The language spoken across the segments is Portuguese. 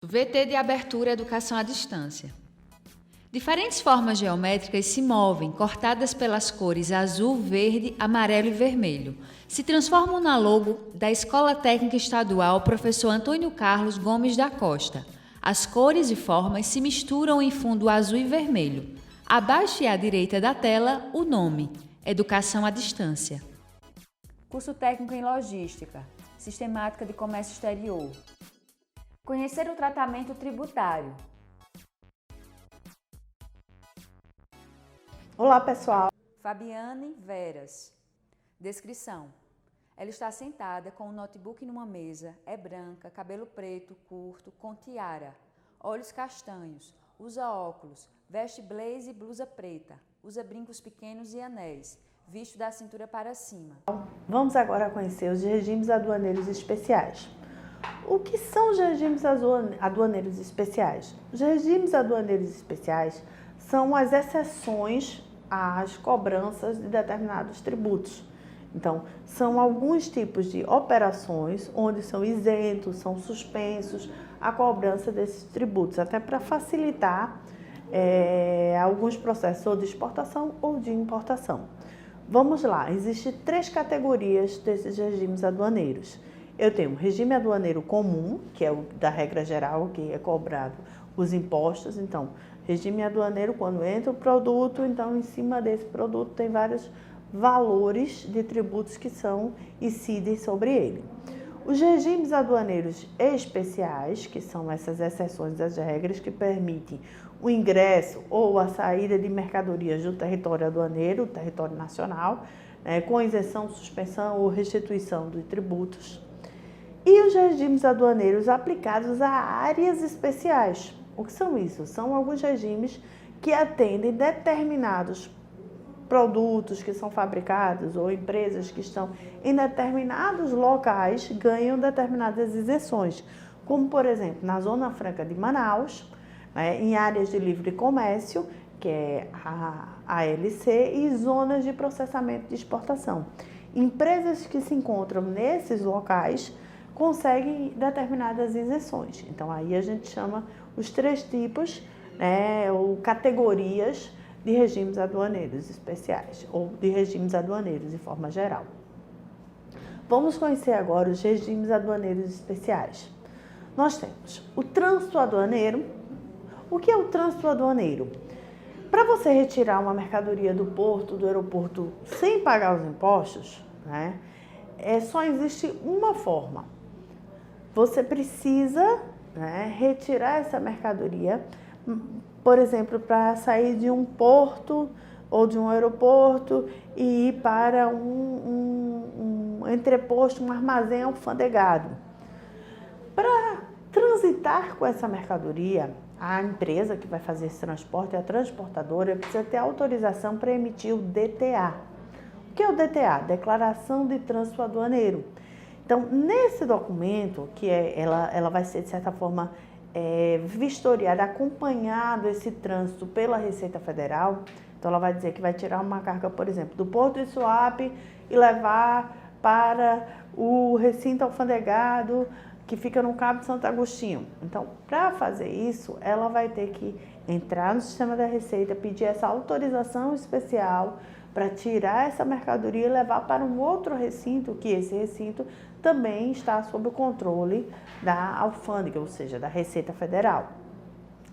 VT de abertura Educação à Distância. Diferentes formas geométricas se movem, cortadas pelas cores azul, verde, amarelo e vermelho. Se transformam na logo da Escola Técnica Estadual Professor Antônio Carlos Gomes da Costa. As cores e formas se misturam em fundo azul e vermelho. Abaixo e à direita da tela, o nome: Educação à Distância. Curso técnico em Logística, Sistemática de Comércio Exterior. Conhecer o tratamento tributário. Olá, pessoal. Fabiane Veras. Descrição. Ela está sentada com um notebook numa mesa, é branca, cabelo preto, curto, com tiara, olhos castanhos, usa óculos, veste blazer e blusa preta, usa brincos pequenos e anéis, visto da cintura para cima. Vamos agora conhecer os regimes aduaneiros especiais. O que são os regimes aduaneiros especiais? Os regimes aduaneiros especiais são as exceções às cobranças de determinados tributos. Então, são alguns tipos de operações onde são isentos, são suspensos a cobrança desses tributos, até para facilitar alguns processos ou de exportação ou de importação. Vamos lá, existem 3 categorias desses regimes aduaneiros. Eu tenho o regime aduaneiro comum, que é o da regra geral, que é cobrado os impostos. Então, regime aduaneiro, quando entra o produto, então em cima desse produto tem vários valores de tributos que incidem sobre ele. Os regimes aduaneiros especiais, que são essas exceções às regras que permitem o ingresso ou a saída de mercadorias do território aduaneiro, território nacional, com isenção, suspensão ou restituição de tributos. E os regimes aduaneiros aplicados a áreas especiais. O que são isso? São alguns regimes que atendem determinados produtos que são fabricados ou empresas que estão em determinados locais ganham determinadas isenções, como, por exemplo, na Zona Franca de Manaus, em áreas de livre comércio, que é a ALC, e zonas de processamento de exportação. Empresas que se encontram nesses locais conseguem determinadas isenções. Então, aí a gente chama os 3 tipos, ou categorias de regimes aduaneiros especiais, ou de regimes aduaneiros de forma geral. Vamos conhecer agora os regimes aduaneiros especiais. Nós temos o trânsito aduaneiro. O que é o trânsito aduaneiro? Para você retirar uma mercadoria do porto, do aeroporto, sem pagar os impostos, só existe uma forma. Você precisa retirar essa mercadoria, por exemplo, para sair de um porto ou de um aeroporto e ir para um entreposto, um armazém alfandegado. Para transitar com essa mercadoria, a empresa que vai fazer esse transporte, a transportadora, precisa ter autorização para emitir o DTA. O que é o DTA? Declaração de Trânsito Aduaneiro. Então, nesse documento, que ela vai ser, de certa forma, vistoriada, acompanhado esse trânsito pela Receita Federal. Então, ela vai dizer que vai tirar uma carga, por exemplo, do Porto de Suape e levar para o recinto alfandegado que fica no Cabo de Santo Agostinho. Então, para fazer isso, ela vai ter que entrar no sistema da Receita, pedir essa autorização especial para tirar essa mercadoria e levar para um outro recinto, que esse recinto também está sob o controle da alfândega, ou seja, da Receita Federal.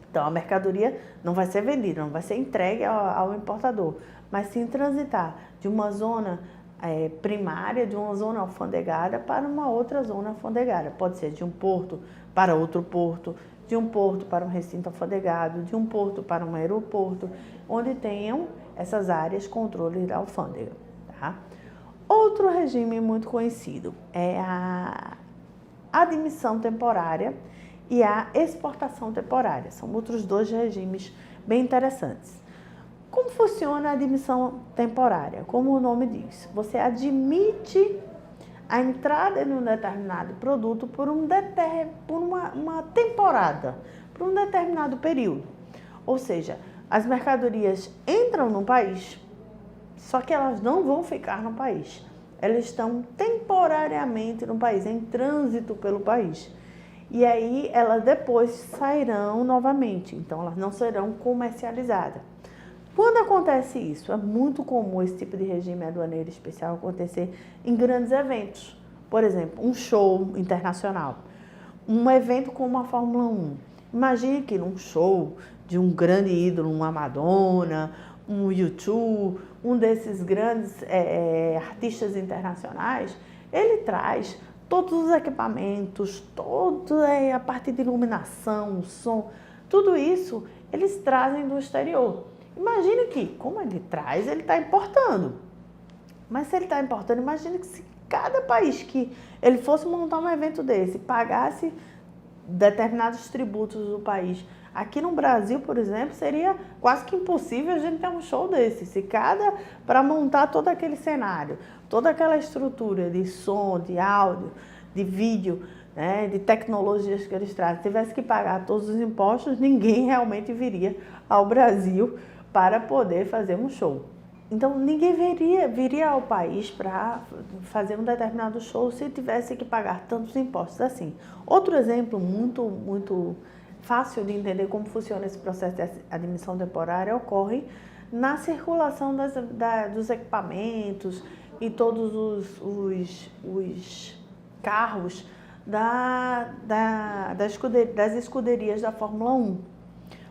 Então, a mercadoria não vai ser vendida, não vai ser entregue ao importador, mas sim transitar de uma zona primária, de uma zona alfandegada para uma outra zona alfandegada. Pode ser de um porto para outro porto, de um porto para um recinto alfandegado, de um porto para um aeroporto, onde tenham essas áreas controle da alfândega. Tá? Outro regime muito conhecido é a admissão temporária e a exportação temporária. São outros 2 regimes bem interessantes. Como funciona a admissão temporária? Como o nome diz, você admite a entrada de um determinado produto por uma temporada, por um determinado período. Ou seja, as mercadorias entram no país, só que elas não vão ficar no país. Elas estão temporariamente no país, em trânsito pelo país. e aí elas depois sairão novamente, então elas não serão comercializadas. Quando acontece isso, é muito comum esse tipo de regime aduaneiro especial acontecer em grandes eventos. Por exemplo, um show internacional, um evento como a Fórmula 1. Imagine que num show de um grande ídolo, uma Madonna, um U2, um desses grandes artistas internacionais, ele traz todos os equipamentos, toda a parte de iluminação, som, tudo isso eles trazem do exterior. Imagine que, como ele traz, ele está importando. Mas se ele está importando, imagine que se cada país que ele fosse montar um evento desse, pagasse determinados tributos do país. Aqui no Brasil, por exemplo, seria quase que impossível a gente ter um show desse. Se para montar todo aquele cenário, toda aquela estrutura de som, de áudio, de vídeo, né, de tecnologias que eles trazem, tivesse que pagar todos os impostos, ninguém realmente viria ao Brasil para poder fazer um show. Então, ninguém viria ao país para fazer um determinado show se tivesse que pagar tantos impostos assim. Outro exemplo muito fácil de entender como funciona esse processo de admissão temporária ocorre na circulação dos equipamentos e todos os carros das escuderias da Fórmula 1.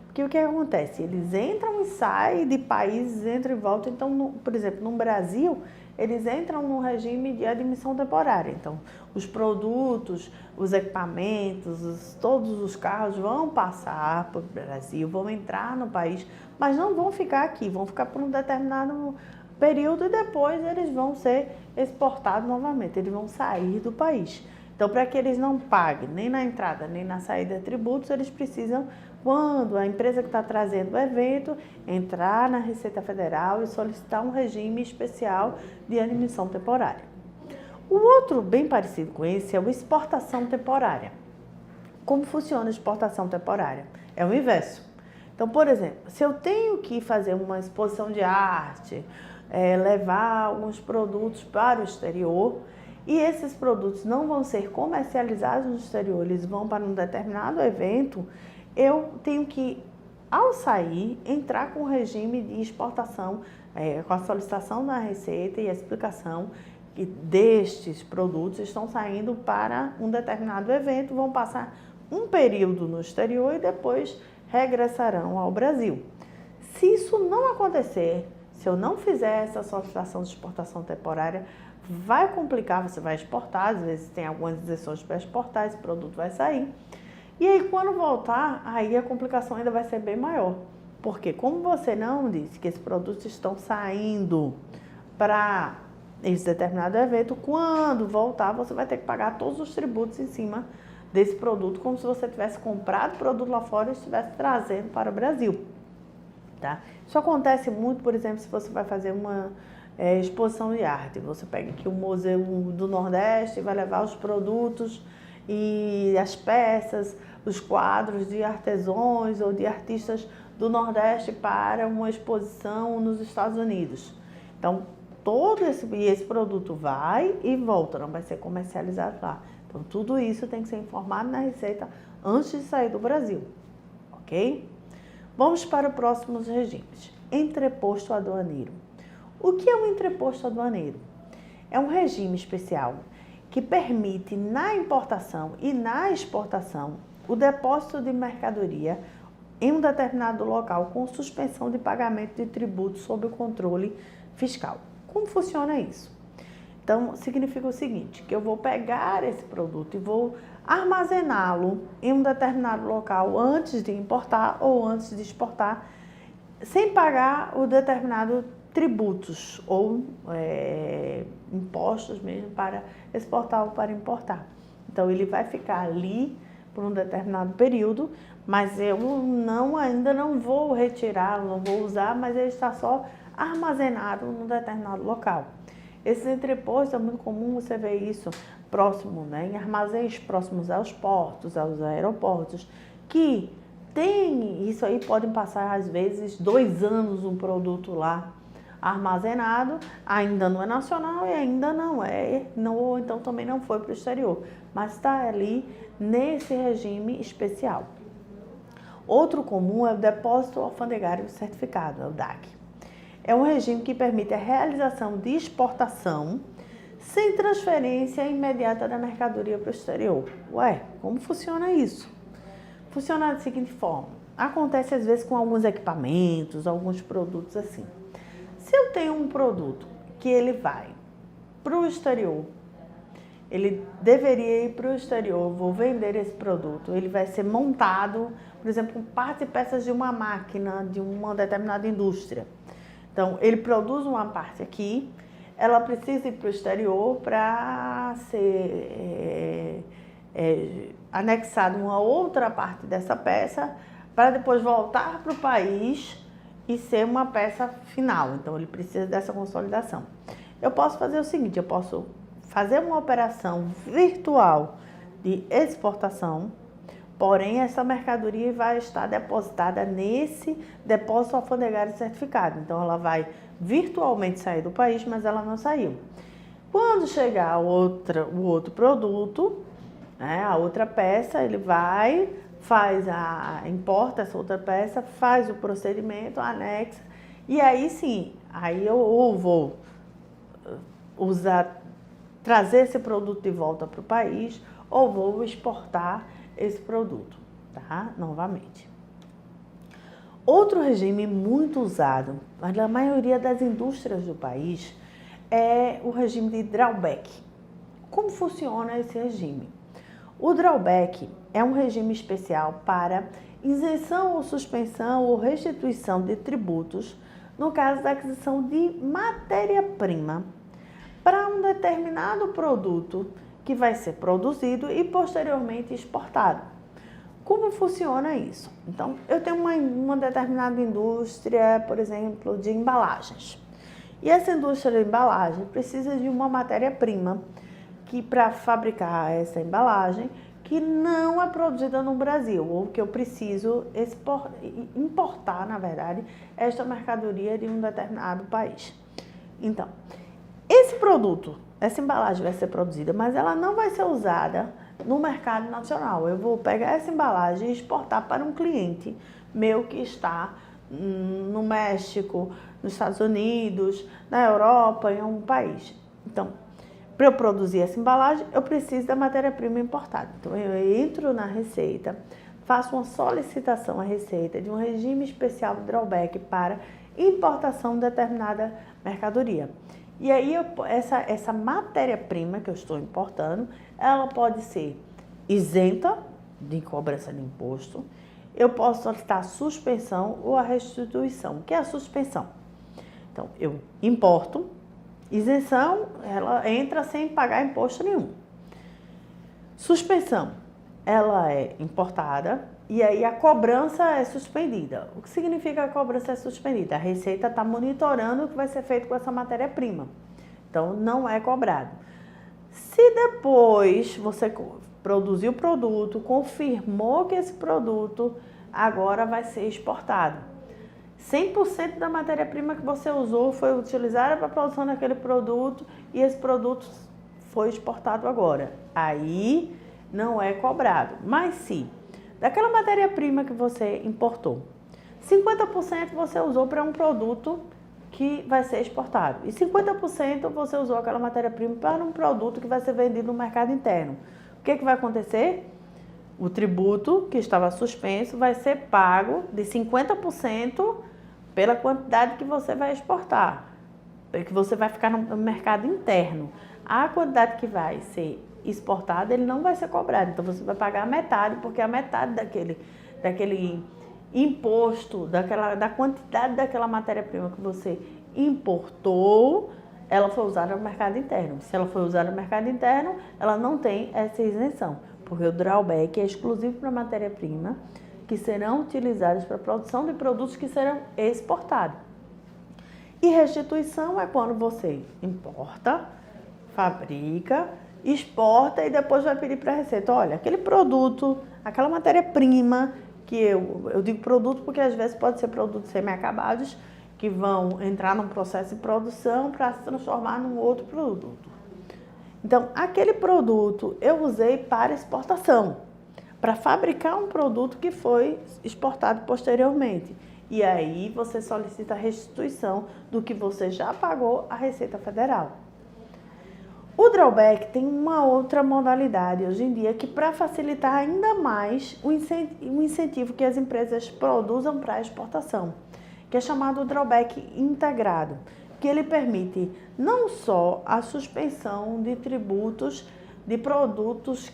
Porque o que acontece? Eles entram e saem de países, entram e voltam. Então, por exemplo, no Brasil, eles entram no regime de admissão temporária. Então, os produtos, os equipamentos, todos os carros vão passar para o Brasil, vão entrar no país, mas não vão ficar aqui, vão ficar por um determinado período e depois eles vão ser exportados novamente, eles vão sair do país. Então, para que eles não paguem nem na entrada nem na saída tributos, eles precisam, quando a empresa que está trazendo o evento, entrar na Receita Federal e solicitar um regime especial de admissão temporária. O outro, bem parecido com esse, é o exportação temporária. Como funciona a exportação temporária? É o inverso. Então, por exemplo, se eu tenho que fazer uma exposição de arte, levar alguns produtos para o exterior, e esses produtos não vão ser comercializados no exterior, eles vão para um determinado evento, eu tenho que, ao sair, entrar com o regime de exportação, com a solicitação da Receita e a explicação que destes produtos estão saindo para um determinado evento, vão passar um período no exterior e depois regressarão ao Brasil. Se isso não acontecer, se eu não fizer essa solicitação de exportação temporária, vai complicar, você vai exportar, às vezes tem algumas isenções para exportar, esse produto vai sair. E aí, quando voltar, aí a complicação ainda vai ser bem maior. Porque como você não disse que esses produtos estão saindo para esse determinado evento, quando voltar, você vai ter que pagar todos os tributos em cima desse produto, como se você tivesse comprado o produto lá fora e estivesse trazendo para o Brasil. Tá? Isso acontece muito, por exemplo, se você vai fazer uma exposição de arte. Você pega aqui o Museu do Nordeste, vai levar os produtos e as peças, os quadros de artesãos ou de artistas do Nordeste para uma exposição nos Estados Unidos. Então, esse produto vai e volta, não vai ser comercializado lá. Então, tudo isso tem que ser informado na Receita antes de sair do Brasil, ok? Vamos para os próximos regimes. Entreposto aduaneiro. O que é um entreposto aduaneiro? É um regime especial que permite na importação e na exportação o depósito de mercadoria em um determinado local com suspensão de pagamento de tributos sob o controle fiscal. Como funciona isso? Então, significa o seguinte, que eu vou pegar esse produto e vou armazená-lo em um determinado local antes de importar ou antes de exportar, sem pagar o determinado tributos ou impostos mesmo para exportar ou para importar. Então, ele vai ficar ali por um determinado período, mas eu ainda não vou retirar, não vou usar, mas ele está só armazenado num determinado local. Esses entrepostos é muito comum você ver isso próximo, né, em armazéns próximos aos portos, aos aeroportos, que tem isso aí, podem passar às vezes 2 anos um produto lá, armazenado, ainda não é nacional e ainda não é, ou então também não foi para o exterior, mas está ali nesse regime especial. Outro comum é o depósito alfandegário certificado, é o DAC. É um regime que permite a realização de exportação sem transferência imediata da mercadoria para o exterior. Ué, como funciona isso? Funciona da seguinte forma. Acontece às vezes com alguns equipamentos, alguns produtos assim. Se eu tenho um produto que ele vai para o exterior, ele deveria ir para o exterior, vou vender esse produto, ele vai ser montado, por exemplo, com partes e peças de uma máquina, de uma determinada indústria. Então, ele produz uma parte aqui, ela precisa ir para o exterior para ser anexada uma outra parte dessa peça, para depois voltar para o país e ser uma peça final. Então, ele precisa dessa consolidação. Eu posso fazer o seguinte, eu posso fazer uma operação virtual de exportação, porém, essa mercadoria vai estar depositada nesse depósito alfandegário certificado. Então, ela vai virtualmente sair do país, mas ela não saiu. Quando chegar o outro produto, né, a outra peça, ele vai, importa essa outra peça, faz o procedimento, anexa, e aí sim, aí eu vou trazer esse produto de volta para o país ou vou exportar esse produto, tá? Novamente. Outro regime muito usado na maioria das indústrias do país é o regime de drawback. Como funciona esse regime? O drawback é um regime especial para isenção ou suspensão ou restituição de tributos no caso da aquisição de matéria-prima para um determinado produto que vai ser produzido e posteriormente exportado. Como funciona isso? Então, eu tenho uma determinada indústria, por exemplo, de embalagens. E essa indústria de embalagem precisa de uma matéria-prima que para fabricar essa embalagem que não é produzida no Brasil, ou que eu preciso importar, na verdade, esta mercadoria de um determinado país. Então, esse produto, essa embalagem vai ser produzida, mas ela não vai ser usada no mercado nacional. Eu vou pegar essa embalagem e exportar para um cliente meu que está no México, nos Estados Unidos, na Europa, em um país. Então, para eu produzir essa embalagem, eu preciso da matéria-prima importada. Então, eu entro na Receita, faço uma solicitação à Receita de um regime especial de drawback para importação de determinada mercadoria. E aí, essa matéria-prima que eu estou importando, ela pode ser isenta de cobrança de imposto, eu posso solicitar a suspensão ou a restituição. O que é a suspensão? Então, eu importo, isenção, ela entra sem pagar imposto nenhum. Suspensão, ela é importada e aí a cobrança é suspendida. O que significa a cobrança é suspendida? A Receita está monitorando o que vai ser feito com essa matéria-prima. Então, não é cobrado. Se depois você produziu o produto, confirmou que esse produto agora vai ser exportado, 100% da matéria-prima que você usou foi utilizada para a produção daquele produto e esse produto foi exportado agora. Aí não é cobrado. Mas se daquela matéria-prima que você importou, 50% você usou para um produto que vai ser exportado e 50% você usou aquela matéria-prima para um produto que vai ser vendido no mercado interno. O que vai acontecer? O tributo que estava suspenso vai ser pago de 50% pela quantidade que você vai exportar, que você vai ficar no mercado interno. A quantidade que vai ser exportada, ele não vai ser cobrado. Então, você vai pagar a metade, porque a metade daquele imposto, da quantidade daquela matéria-prima que você importou, ela foi usada no mercado interno. Se ela foi usada no mercado interno, ela não tem essa isenção, porque o drawback é exclusivo para matéria-prima que serão utilizadas para a produção de produtos que serão exportados. E restituição é quando você importa, fabrica, exporta e depois vai pedir para a Receita, olha, aquele produto, aquela matéria-prima, que eu digo produto porque às vezes pode ser produtos semi-acabados, que vão entrar num processo de produção para se transformar num outro produto. Então, aquele produto eu usei para exportação, para fabricar um produto que foi exportado posteriormente. E aí você solicita a restituição do que você já pagou à Receita Federal. O drawback tem uma outra modalidade hoje em dia que, para facilitar ainda mais o incentivo que as empresas produzam para a exportação, que é chamado drawback integrado, que ele permite não só a suspensão de tributos de produtos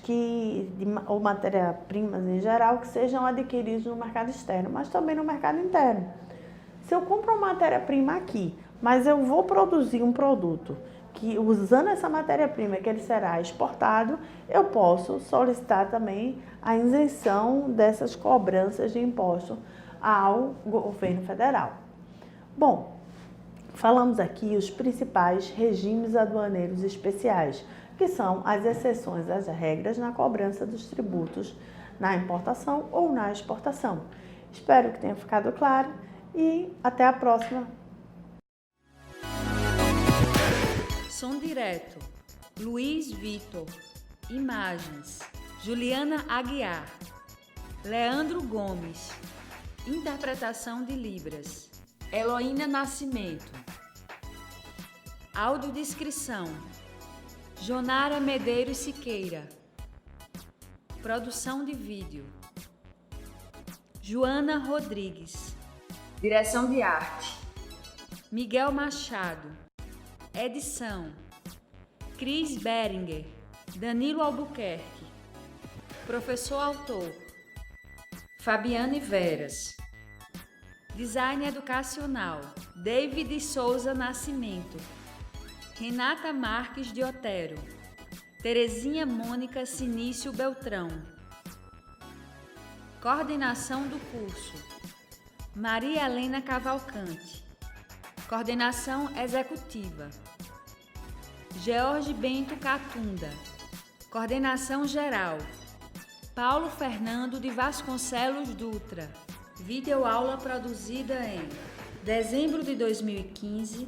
ou matéria-primas em geral que sejam adquiridos no mercado externo, mas também no mercado interno. Se eu compro uma matéria-prima aqui, mas eu vou produzir um produto que, usando essa matéria-prima, que ele será exportado, eu posso solicitar também a isenção dessas cobranças de imposto ao governo federal. Bom, falamos aqui os principais regimes aduaneiros especiais, que são as exceções às regras na cobrança dos tributos na importação ou na exportação. Espero que tenha ficado claro e até a próxima. Som direto, Luiz Vitor. Imagens, Juliana Aguiar. Leandro Gomes. Interpretação de Libras, Heloína Nascimento. Audiodescrição, Jonara Medeiros Siqueira. Produção de vídeo, Joana Rodrigues. Direção de arte, Miguel Machado. Edição, Cris Beringer, Danilo Albuquerque. Professor autor, Fabiane Veras. Design educacional, David Souza Nascimento. Renata Marques de Otero. Terezinha Mônica Sinício Beltrão. Coordenação do curso, Maria Helena Cavalcante. Coordenação executiva, George Bento Catunda. Coordenação geral, Paulo Fernando de Vasconcelos Dutra. Videoaula produzida em dezembro de 2015.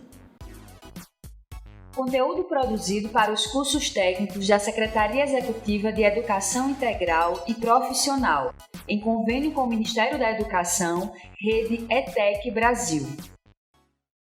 Conteúdo produzido para os cursos técnicos da Secretaria Executiva de Educação Integral e Profissional, em convênio com o Ministério da Educação, Rede ETEC Brasil.